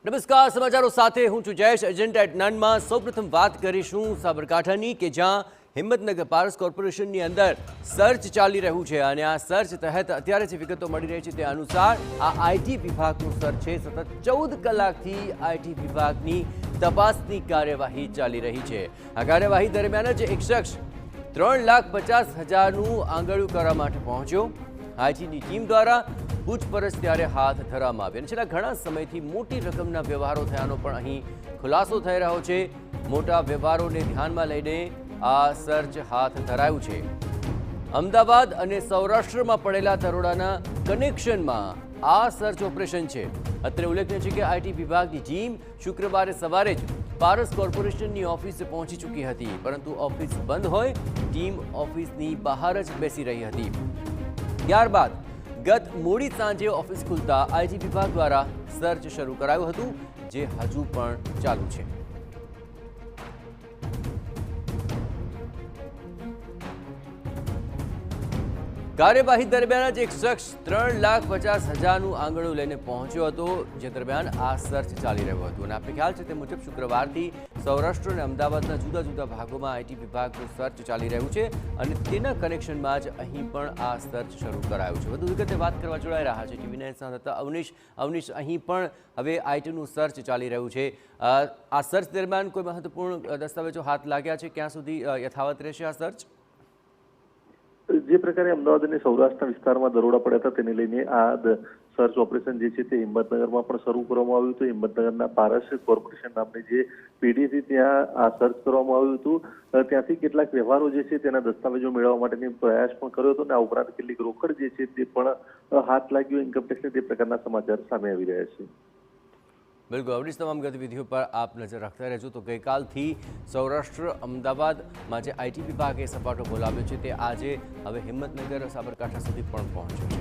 નમસ્કાર, સમાચારો સાથે હું છું જયેશ. એજન્ડા એટ 9 માં સૌપ્રથમ વાત કરીશું સાબરકાંઠાની કે જ્યાં હિંમતનગર પારસ કોર્પોરેશનની અંદર સર્ચ ચાલી રહ્યું છે અને આ સર્ચ તહેત અત્યારે જે વિગતો મળી રહી છે તે અનુસાર આ આઈટી વિભાગનું સર્ચ છે. સતત 14 કલાકથી આઈટી વિભાગની તપાસની કાર્યવાહી ચાલી રહી છે. આ કાર્યવાહી દરમિયાન જ એક શખ્સ 3,50,000નું આંગળું કરવા માટે પહોંચ્યો. આઈટીની ટીમ દ્વારા પૂછપરછ ત્યારે હાથ ધરવામાં આવી અને છેલ્લા ઘણા સમયથી મોટી રકમના વ્યવહારો થયાનો પણ અહીં ખુલાસો થઈ રહ્યો છે. મોટા વ્યવહારોને ધ્યાનમાં લઈને આ સર્ચ હાથ ધરાયું છે. અમદાવાદ અને સૌરાષ્ટ્રમાં પડેલા દરોડાના કનેક્શનમાં આ સર્ચ ઓપરેશન છે. અત્રે ઉલ્લેખનીય છે કે આઈટી વિભાગની ટીમ શુક્રવારે સવારે જ પારસ કોર્પોરેશનની ઓફિસે પહોંચી ચૂકી હતી, પરંતુ ઓફિસ બંધ હોય ટીમ ઓફિસની બહાર જ બેસી રહી હતી. ત્યારબાદ ગત મોડી સાંજે ઓફિસ ખુલતા આઈટી વિભાગ દ્વારા સર્ચ શરૂ કરાયું હતું, જે હજુ પણ ચાલુ છે. કાર્યવાહી દરમિયાન જ એક શખ્સ 3,50,000નું આંગણું લઈને પહોંચ્યો હતો, જે દરમિયાન આ સર્ચ ચાલી રહ્યું હતું. અને આપણે ખ્યાલ છે તે મુજબ શુક્રવારથી સૌરાષ્ટ્ર અને અમદાવાદના જુદા જુદા ભાગોમાં આઈટી વિભાગનું સર્ચ ચાલી રહ્યું છે અને તેના કનેક્શનમાં જ અહીં પણ આ સર્ચ શરૂ કરાયું છે. વધુ વિગતે વાત કરવા જોડાઈ રહ્યા છે ટીવી 9 સંવાદદાતા અવનીશ. અહીં પણ હવે આઈટીનું સર્ચ ચાલી રહ્યું છે. આ સર્ચ દરમિયાન કોઈ મહત્વપૂર્ણ દસ્તાવેજો હાથ લાગ્યા છે? ક્યાં સુધી યથાવત રહેશે આ સર્ચ? જે પ્રકારે અમદાવાદ અને સૌરાષ્ટ્રના વિસ્તારમાં દરોડા પડ્યા હતા તેને લઈને આ સર્ચ ઓપરેશન જે છે તે હિંમતનગરમાં પણ શરૂ કરવામાં આવ્યું હતું. હિંમતનગરના પારસ કોર્પોરેશન નામની જે પેઢી હતી ત્યાં આ સર્ચ કરવામાં આવ્યું હતું. ત્યાંથી કેટલાક વ્યવહારો જે છે તેના દસ્તાવેજો મેળવવા માટેની પ્રયાસ પણ કર્યો હતો અને આ ઉપરાંત કેટલીક રોકડ જે છે તે પણ હાથ લાગ્યો ઇન્કમટેક્સને, તે પ્રકારના સમાચાર સામે આવી રહ્યા છે. બિલકુલ અવનીશ, તમામ ગતિવિધિઓ પર આપ નજર રાખતા રહેજો. તો ગઈકાલથી સૌરાષ્ટ્ર અમદાવાદમાં જે આઈટી વિભાગે સપાટો બોલાવ્યો છે તે આજે હવે હિંમતનગર સાબરકાંઠા સુધી પણ પહોંચ્યો છે.